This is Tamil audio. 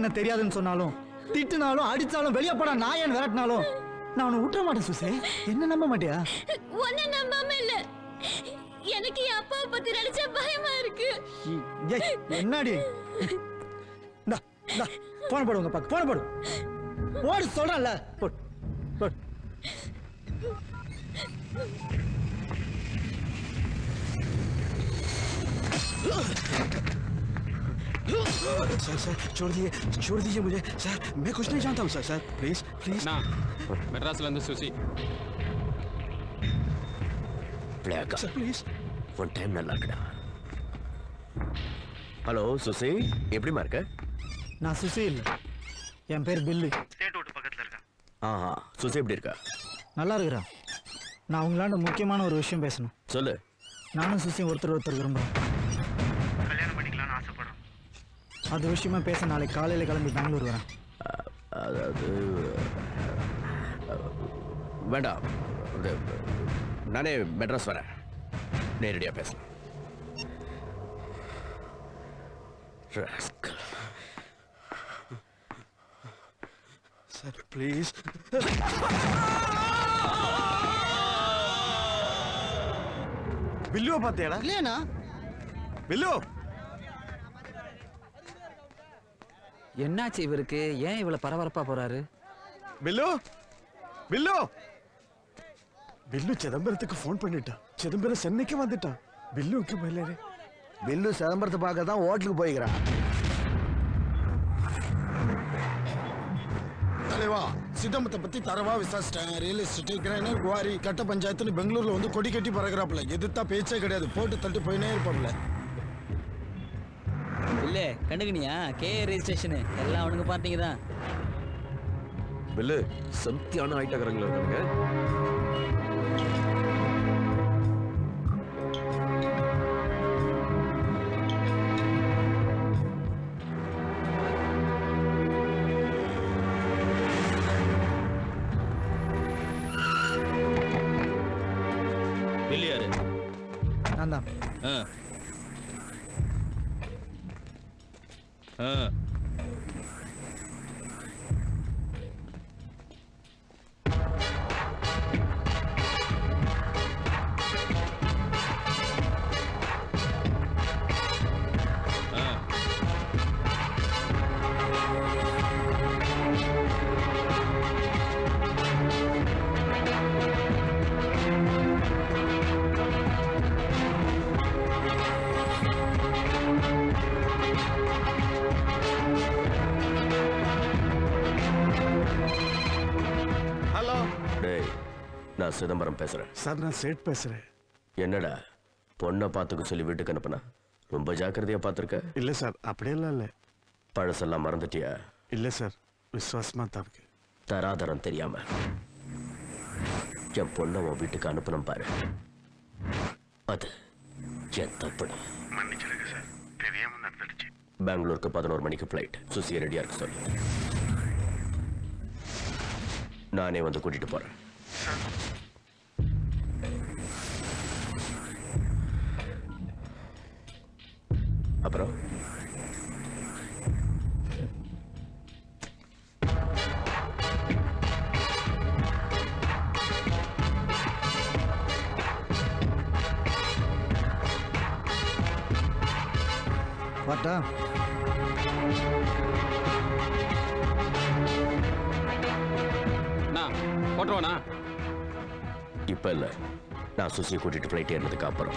என்ன தெரியாதுன்னு சொன்னாலும் திட்டுனாலும் அடிச்சாலும் வெளியே போட நான் ஏன் விரட்டினாலும் நான் உன்னை விட்டுற மாட்டேன் சுசே. என்ன நம்ப மாட்டியா? உன்னை நம்பாம இல்ல, எனக்கு என் அப்பாவை பத்தி நினைச்சா பயமா இருக்கு. என்னடி போன போடு, உங்க பக்கம் போன போடு, போடு சொல்றேன்ல, போடு போடு. सर सर छोड़ दीजिए मुझे सर, मैं कुछ नहीं जानता हूँ सर सर प्लीज प्लीज ना மெட்ராஸ்ல இருந்து சுசி பிளேக்கா सर प्लीज ஒன் டைம் நல்லா இருக்குடா. ஹலோ சுசி, எப்படிமா இருக்க? நான் சுசீல், என் பேர் பில்லு. ஆஹா, சுசி எப்படி இருக்கா? நல்லா இருக்கிறா. நான் உங்களாண்ட முக்கியமான ஒரு விஷயம் பேசணும். சொல்லு. நானும் சுசியும் ஒருத்தர் விரும்புகிறேன். கல்யாணம் பண்ணிக்கலாம்னு ஆசைப்படுறோம். அது விஷயமா பேச நாளைக்கு காலையில் கிளம்பி பெங்களூர் வரேன். அதாவது வேண்டாம், நானே மெட்ராஸ் வரேன், நேரடியாக பேசலாம். सर प्लीज बिल्लू पातियाडा இல்லையாண்ணா? बिल्लू என்னாச்சு இவருக்கு? ஏன் இவ்வளவு பரபரப்பா போறாரு? बिल्लू बिल्लू बिल्लू चिदंबरத்துக்கு ஃபோன் பண்ணிட்டான். சிதம்பரம் சென்னைக்கு வந்துட்டான். பில்லுக்கு மேலே பில்லு சிதம்பரத்தை பார்க்க தான் ஹோட்டலுக்கு போய்க்கிறான். தலைவா, சிதம்பரத்தை பத்தி தரவா விசாரிச்சிட்டேன். ரியல் எஸ்டேட், கிரைனர், குவாரி, கட்ட பஞ்சாயத்துன்னு பெங்களூர்ல வந்து கொடி கட்டி பறக்கிறாப்புல. எதிர்த்தா பேச்சே கிடையாது, போட்டு தட்டு போயினே இருப்பாப்புல. இல்ல கண்டுக்கினியா? கே ரெஜிஸ்ட்ரேஷன் எல்லாம் அவனுக்கு பார்த்தீங்க தான். பில்லு சத்தியான ஆயிட்டக்காரங்களா இருக்காங்க. பில்லியாரு நான் தான். ஹலோ, டேய், நான் சிதம்பரம் பேசுறேன். சார் நான் சேட் பேசுறேன். என்னடா பொண்ணை பார்த்துக்க சொல்லி வீட்டுக்கு அனுப்புனா ரொம்ப ஜாக்கிரதையா பார்த்துருக்க? இல்ல சார், அப்படியெல்லாம் இல்லை. பழசெல்லாம் மறந்துட்டியா? இல்லை சார், விசுவாசமா தான் இருக்கு. தராதரம் தெரியாம என் பொண்ணை உன் வீட்டுக்கு அனுப்பணும் பாரு, அது என் தப்புடா. மன்னிச்சிருங்க சார், தெரியாம நடந்துடுச்சு. பெங்களூருக்கு 11 மணிக்கு ஃப்ளைட். சுசியை ரெடியா இருக்க சொல்லு, நானே வந்து கூட்டிட்டு போறேன். அப்புறம் வாட்டா? போட்டுருவானா? இப்ப இல்ல, நான் சுசியை கூட்டிட்டு ஃப்ளைட் ஏறினதுக்கு அப்புறம்.